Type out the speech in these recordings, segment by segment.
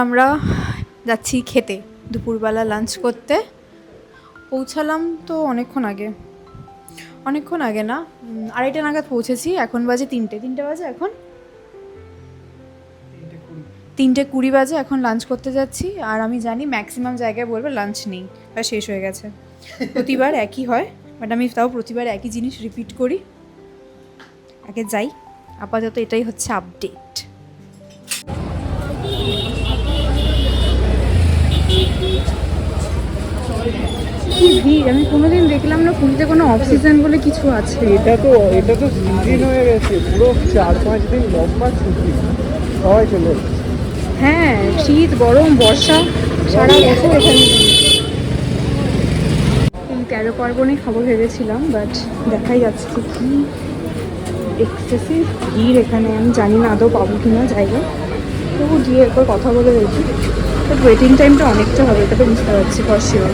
আমরা যাচ্ছি খেতে, দুপুরবেলা লাঞ্চ করতে। পৌঁছালাম তো অনেকক্ষণ আগে না, 2:30 নাগাদ পৌঁছেছি। এখন বাজে 3টে বাজে, এখন 3:20 বাজে। এখন লাঞ্চ করতে যাচ্ছি। আর আমি জানি ম্যাক্সিমাম জায়গায় বলবে লাঞ্চ নেই বা শেষ হয়ে গেছে। প্রতিবার একই হয়, বাট আমি তাও প্রতিবার একই জিনিস রিপিট করি। আগে যাই, আপাতত এটাই হচ্ছে আপডেট। কি ভিড়! আমি কোনোদিন দেখলাম না পুরীতে কোনো অফ সিজন বলে কিছু আছে। এটা তো সিজন হয়ে গেছে, পুরো 4-5 দিন লম্বা ছুটি, সবাই চলে এসেছে। হ্যাঁ, শীত, গরম, বর্ষা, সারা বছর এখানে। 13 পার্বণে খাবো ভেবেছিলাম, বাট দেখাই যাচ্ছে যে কি এক্সেসিভ ভিড় এখানে। আমি জানি না আদৌ পাবো কিনা জায়গা, তবু গিয়ে একবার কথা বলে দেখি। বাট ওয়েটিং টাইমটা অনেকটা হবে, এটা তো বুঝতে পারছি ফর শিওর।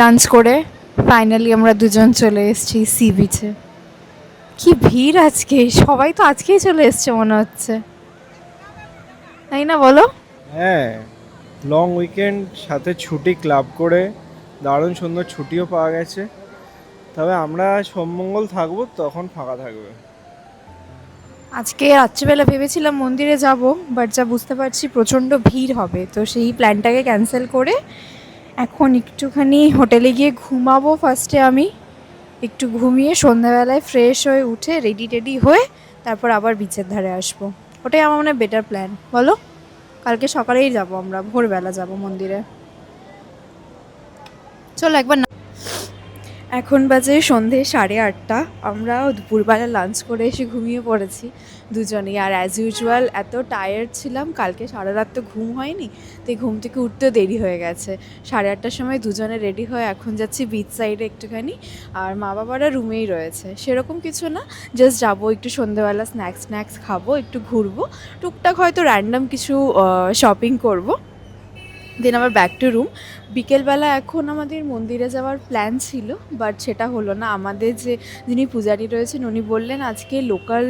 লাঞ্চ করে ফাইনালি আমরা দুজন চলে এসেছি সি বিচে। কি ভিড় আজকে! সবাই তো আজকেই চলে এসছে মনে হচ্ছে, তাই না বলো? হ্যাঁ, লং উইকেন্ড, সাথে ছুটি ক্লাব করে দারুণ সুন্দর ছুটিও পাওয়া গেছে। তবে আমরা সোমমঙ্গল থাকবো, তখন ফাঁকা থাকবে। আজকে রাত্রিবেলা ভেবেছিলাম মন্দিরে যাব, বাট যা বুঝতে পারছি প্রচণ্ড ভিড় হবে, তো সেই প্ল্যানটাকে ক্যান্সেল করে এখন একটুখানি হোটেলে গিয়ে ঘুমাবো। ফার্স্টে আমি একটু ঘুমিয়ে সন্ধ্যাবেলায় ফ্রেশ হয়ে উঠে রেডি হয়ে তারপর আবার বিচের ধারে আসবো। ওটাই আমার মনে হয় বেটার প্ল্যান, বলো? কালকে সকালেই যাব, আমরা ভোরবেলা যাব মন্দিরে। চলো একবার। এখন বাজে সন্ধে 8:30। আমরা দুপুরবেলা লাঞ্চ করে এসে ঘুমিয়ে পড়েছি দুজনেই। আর অ্যাজ ইউজুয়াল এত টায়ার্ড ছিলাম, কালকে সারা রাত তো ঘুম হয়নি, তো ঘুম থেকে উঠতেও দেরি হয়ে গেছে। 8:30টার সময় দুজনে রেডি হয়ে এখন যাচ্ছি বিচ সাইডে একটুখানি। আর মা বাবারা রুমেই রয়েছে, সেরকম কিছু না, জাস্ট যাবো একটু সন্ধেবেলা স্ন্যাক্স খাবো, একটু ঘুরবো, টুকটাক হয়তো র্যান্ডাম কিছু শপিং করবো, দেন আবার ব্যাক টু রুম। বিকেলবেলা এখন আমাদের মন্দিরে যাওয়ার প্ল্যান ছিল, বাট সেটা হলো না। আমাদের যিনি পূজারী রয়েছেন উনি বললেন আজকে লোকাল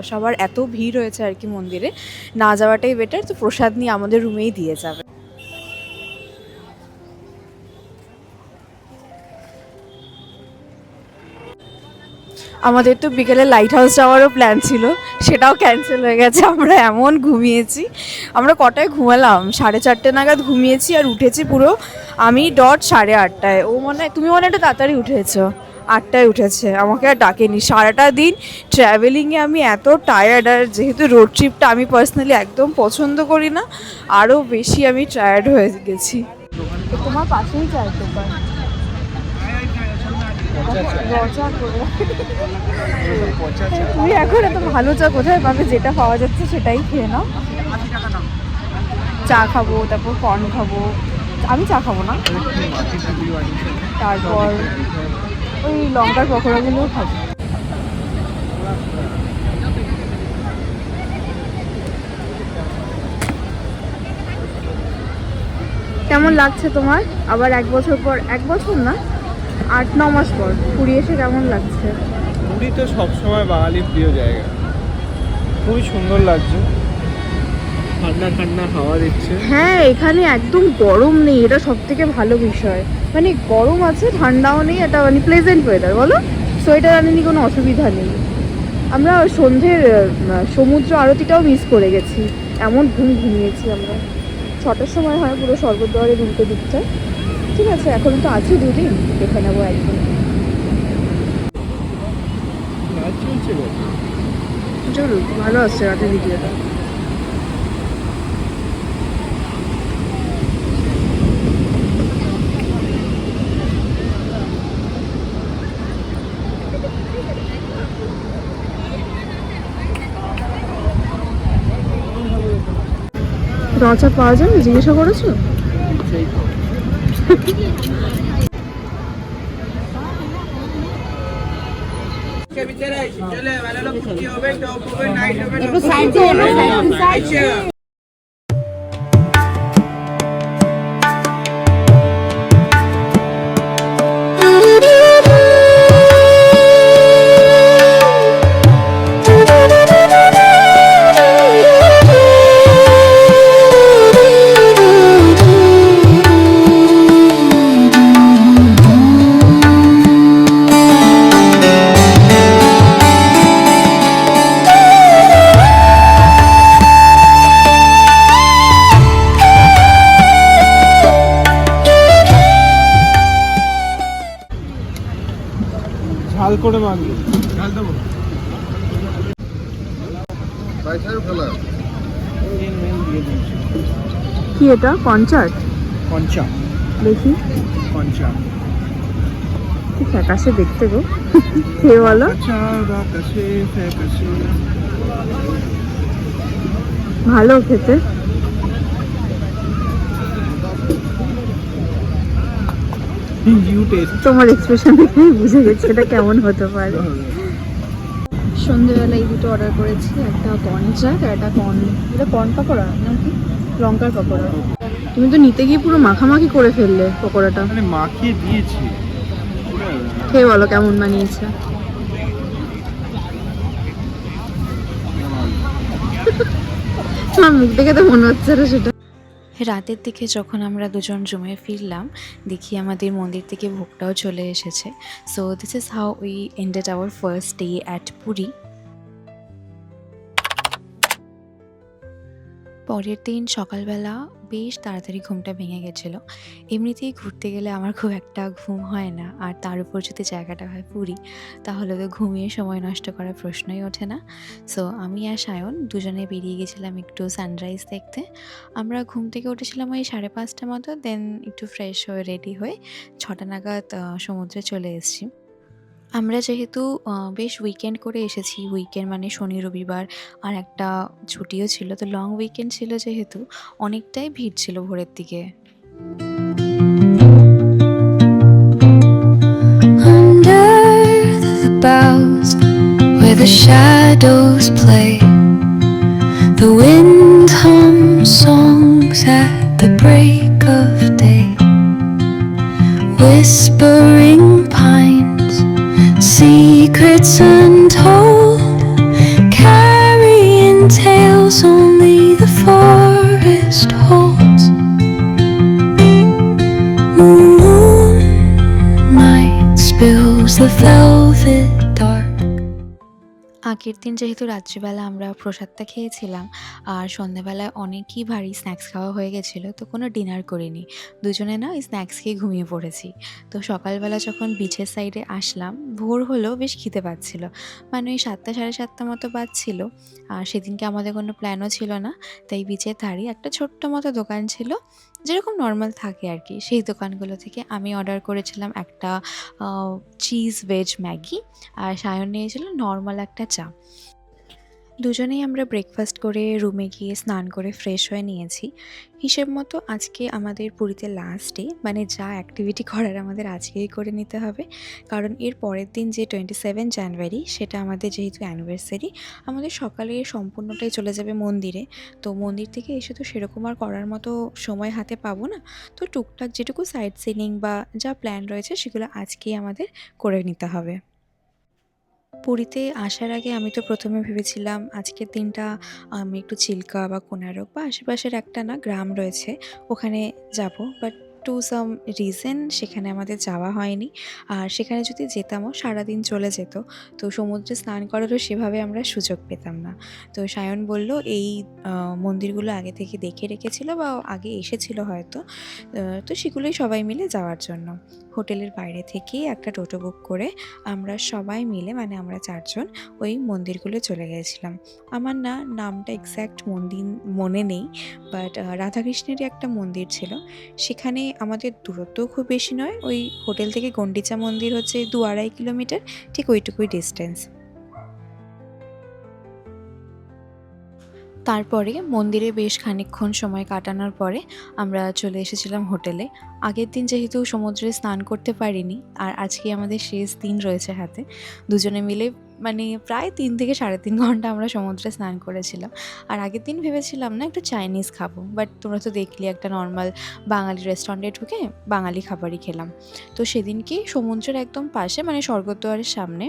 সবার এত ভিড় হয়েছে আর কি মন্দিরে, না যাওয়াটাই বেটার, তো প্রসাদ নিয়ে আমাদের রুমেই দিয়ে যাবে। আমাদের তো বিকেলে লাইট হাউস যাওয়ারও প্ল্যান ছিল, সেটাও ক্যান্সেল হয়ে গেছে। আমরা এমন ঘুমিয়েছি, আমরা কটায় ঘুমালাম? 4:30 নাগাদ ঘুমিয়েছি আর উঠেছি পুরো আমি 8:30। ও তুমি মনে একটু তাড়াতাড়ি উঠেছো, 8টায় উঠেছে, আমাকে আর ডাকেনি। সারাটা দিন ট্র্যাভেলিংয়ে আমি এত টায়ার্ড, আর যেহেতু রোড ট্রিপটা আমি পার্সোনালি একদম পছন্দ করি না, আরও বেশি আমি টায়ার্ড হয়ে গেছি। তোমার পাশেই চায়ের দোকান, তুমি এখন এত ভালো চা কোথায় পাবে? যেটা পাওয়া যাচ্ছে সেটাই খেয়ে নাও। চা খাবো, তারপর কর্ন খাবো। আমি চা খাবো না, তারপর ওই লঙ্কার পকোড়াগুলোও খাবো। কেমন লাগছে তোমার আবার 1 বছর পর? 1 বছর না, 8-9 মাস পর পুরী এসে কেমন লাগছে? পুরী তো সবসময় বাঙালির প্রিয় জায়গা, খুবই সুন্দর লাগছে, ঠান্ডা ঠান্ডা হাওয়া দিচ্ছে। হ্যাঁ, এখানে একদম গরম নেই, এটা সব থেকে ভালো বিষয়। মানে গরম আছে, ঠান্ডাও নেই, এটা মানে প্লেজেন্ট ওয়েদার, বলো? সোয়েটার আনিনি, কোনো অসুবিধা নেই। আমরা সন্ধ্যের সমুদ্র আরতিটাও মিস করে গেছি, এমন ঘুমিয়েছি আমরা। 6টার সময় হয় পুরো স্বর্গদ্বারের উল্টো দিকটা। ঠিক আছে, এখন তো আছি 2 দিন, দেখে নেবো একদিন। চলো, ভালো আসছে রাতের ভিডিওটা। রচা পাওয়া যাবে, জিজ্ঞাসা করেছো? একটু সাইড দিয়ে সাইড দিয়ে ঝাল করে মাখবে। ঝাল দেবো। কি এটা কনচার্ট? কঞ্চা দেখি কঞ্চা কি ফ্যাকাশে দেখতে গো। খেয়ে বলো। ভালো খেতে। তোমার এক্সপ্রেশন দেখে বুঝে গেছি এটা কেমন হতে পারে। সন্ধ্যেবেলা এই দুটো অর্ডার করেছি, একটা কর্ন চাট আর একটা এটা কর্ন পাকোড়া নাকি লঙ্কার পাকোড়া। তুমি তো নিতে গিয়ে পুরো মাখামাখি করে ফেললে পকোড়াটা। মানে মাখিয়ে দিয়েছি। খেয়ে বলো কেমন বানিয়েছে। আমার মুখ দেখে তো মনে হচ্ছে না সেটা। রাতের দিকে যখন আমরা দুজন জমে ফিরলাম, দেখি আমাদের মন্দির থেকে ভোগটাও চলে এসেছে। So this is how we ended our first day at Puri. পরের দিন সকালবেলা বেশ তাড়াতাড়ি ঘুমটা ভেঙে গেছিলো। এমনিতেই ঘুরতে গেলে আমার খুব একটা ঘুম হয় না, আর তার উপর যদি জায়গাটা হয় পুরী, তাহলে তো ঘুমিয়ে সময় নষ্ট করার প্রশ্নই ওঠে না। সো আমি আর সায়ন দুজনে বেরিয়ে গেছিলাম একটু সানরাইজ দেখতে। আমরা ঘুম থেকে উঠেছিলাম ওই 5:30 মতো, দেন একটু ফ্রেশ হয়ে রেডি হয়ে 6টা নাগাদ সমুদ্রে চলে এসেছি। আমরা যেহেতু বেশ উইকেন্ড করে এসেছি, উইকেন্ড মানে শনি রবিবার আর একটা ছুটিও ছিল, তো লং উইকেন্ড ছিল যেহেতু অনেকটাই ভিড় ছিল ভোরের দিকে। Under the boughs where the shadows play, the wind hums songs at the break of day, whispering pines, secrets untold, carrying tales only the forest holds. Moonlight spills the velvet dark. আগের দিন যেহেতু রাত্রিবেলা আমরা প্রসাদটা খেয়েছিলাম আর সন্ধ্যাবেলায় অনেকই ভারী স্ন্যাক্স খাওয়া হয়ে গেছিলো, তো কোনো ডিনার করিনি। দুজনে না ওই স্ন্যাক্স খেয়ে ঘুমিয়ে পড়েছি। তো সকালবেলা যখন বিচের সাইডে আসলাম, ভোর হলেও বেশ খিদে পাচ্ছিল, মানে ওই 7টা 7:30 মতো বাজছিল। আর সেদিনকে আমাদের কোনো প্ল্যানও ছিল না, তাই বিচের ধারে একটা ছোট্ট মতো দোকান ছিল, যেরকম নর্মাল থাকে আর কি, সেই দোকানগুলো থেকে আমি অর্ডার করেছিলাম একটা চিজ ভেজ ম্যাগি, আর সায়ন নিয়েছিল নর্মাল একটা চা। দুজনেই আমরা ব্রেকফাস্ট করে রুমে গিয়ে স্নান করে ফ্রেশ হয়ে নিয়েছি। হিসেব মতো আজকে আমাদের পুরীতে লাস্ট ডে, মানে যা অ্যাক্টিভিটি করার আমাদের আজকেই করে নিতে হবে, কারণ এর পরের দিন যে 27 জানুয়ারি সেটা আমাদের যেহেতু অ্যানিভার্সারি, আমাদের সকালে সম্পূর্ণটাই চলে যাবে মন্দিরে। তো মন্দির থেকে এসে তো সেরকম আর করার মতো সময় হাতে পাবো না, তো টুকটাক যেটুকু সাইট সিনিং বা যা প্ল্যান রয়েছে সেগুলো আজকেই আমাদের করে নিতে হবে। পুরীতে আসার আগে আমি তো প্রথমে ভেবেছিলাম আজকের দিনটা আমি একটু চিল্কা বা কোনারক বা আশেপাশের একটা না গ্রাম রয়েছে ওখানে যাব, বাট টু সাম রিজন সেখানে আমাদের যাওয়া হয়নি। আর সেখানে যদি যেতামও সারাদিন চলে যেত, তো সমুদ্রে স্নান করারও সেভাবে আমরা সুযোগ পেতাম না। তো সায়ন বলল এই মন্দিরগুলো আগে থেকে দেখে রেখেছিল বা আগে এসেছিল হয়তো, তো সেগুলোই সবাই মিলে যাওয়ার জন্য হোটেলের বাইরে থেকেই একটা টোটো বুক করে আমরা সবাই মিলে, মানে আমরা 4জন ওই মন্দিরগুলো চলে গিয়েছিলাম। আমার না নামটা এক্স্যাক্ট মন্দির মনে নেই, বাট রাধাকৃষ্ণেরই একটা মন্দির ছিল। সেখানে আমাদের দূরত্বও খুব বেশি নয়, ওই হোটেল থেকে গন্ডিচা মন্দির হচ্ছে 2-2.5 কিলোমিটার, ঠিক ওইটুকুই ডিস্টেন্স। তারপরে মন্দিরে বেশ খানিকক্ষণ সময় কাটানোর পরে আমরা চলে এসেছিলাম হোটেলে। আগের দিন যেহেতু সমুদ্রে স্নান করতে পারিনি, আর আজকে আমাদের শেষ দিন রয়েছে হাতে, দুজনে মিলে মানে প্রায় 3 থেকে 3.5 ঘন্টা আমরা সমুদ্রে স্নান করেছিলাম। আর আগের দিন ভেবেছিলাম না একটু চাইনিজ খাবো, বাট তোমরা তো দেখলে একটা নর্মাল বাঙালি রেস্টুরেন্টে ঢুকে বাঙালি খাবারই খেলাম। তো সেদিনকে সমুদ্রের একদম পাশে মানে স্বর্গদ্বারের সামনে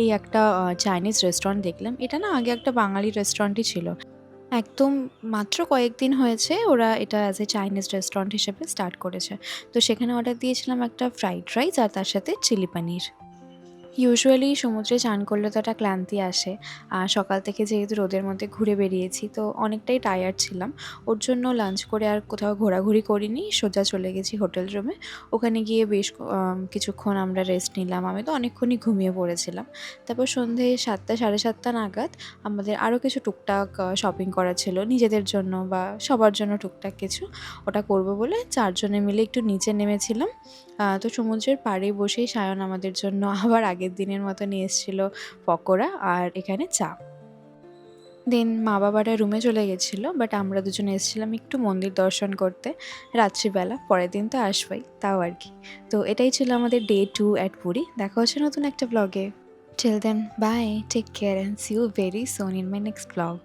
এই একটা চাইনিজ রেস্টুরেন্ট দেখলাম। এটা না আগে একটা বাঙালি রেস্টুরেন্টই ছিল। একদম মাত্র কয়েকদিন হয়েছে ওরা এটা অ্যাজ এ চাইনিজ রেস্টুরেন্ট হিসেবে স্টার্ট করেছে। তো সেখানে অর্ডার দিয়েছিলাম একটা ফ্রাইড রাইস আর তার সাথে চিলি পানির। ইউজুয়ালি সমুদ্রে চান করলে তো একটা ক্লান্তি আসে। আর সকাল থেকে যেহেতু রোদের মধ্যে ঘুরে বেরিয়েছি তো অনেকটাই টায়ার্ড ছিলাম। ওর জন্য লাঞ্চ করে আর কোথাও ঘোরাঘুরি করিনি, সোজা চলে গেছি হোটেল রুমে। ওখানে গিয়ে বেশ কিছুক্ষণ আমরা রেস্ট নিলাম। আমি তো অনেকক্ষণই ঘুমিয়ে পড়েছিলাম। তারপর সন্ধে 7টা 7:30 নাগাদ আমাদের আরও কিছু টুকটাক শপিং করার ছিল নিজেদের জন্য বা সবার জন্য টুকটাক কিছু। ওটা করব বলে 4 জনে মিলে একটু নিচে নেমেছিলাম। তো সমুদ্রের পাড়ে বসেই সায়ন আমাদের জন্য আবার আগের দিনের মতো নিয়ে এসেছিল পকোড়া আর এখানে চা। দেন মা-বাবারা রুমে চলে গেছিলো, বাট আমরা দুজনে এসেছিলাম একটু মন্দির দর্শন করতে রাত্রিবেলা। পরের দিন তো আসবোই, তাও আর কি। তো এটাই ছিল আমাদের ডে 2 অ্যাট পুরী। দেখা হচ্ছে নতুন একটা ব্লগে। Till then bye, take care and see you very soon in my next blog.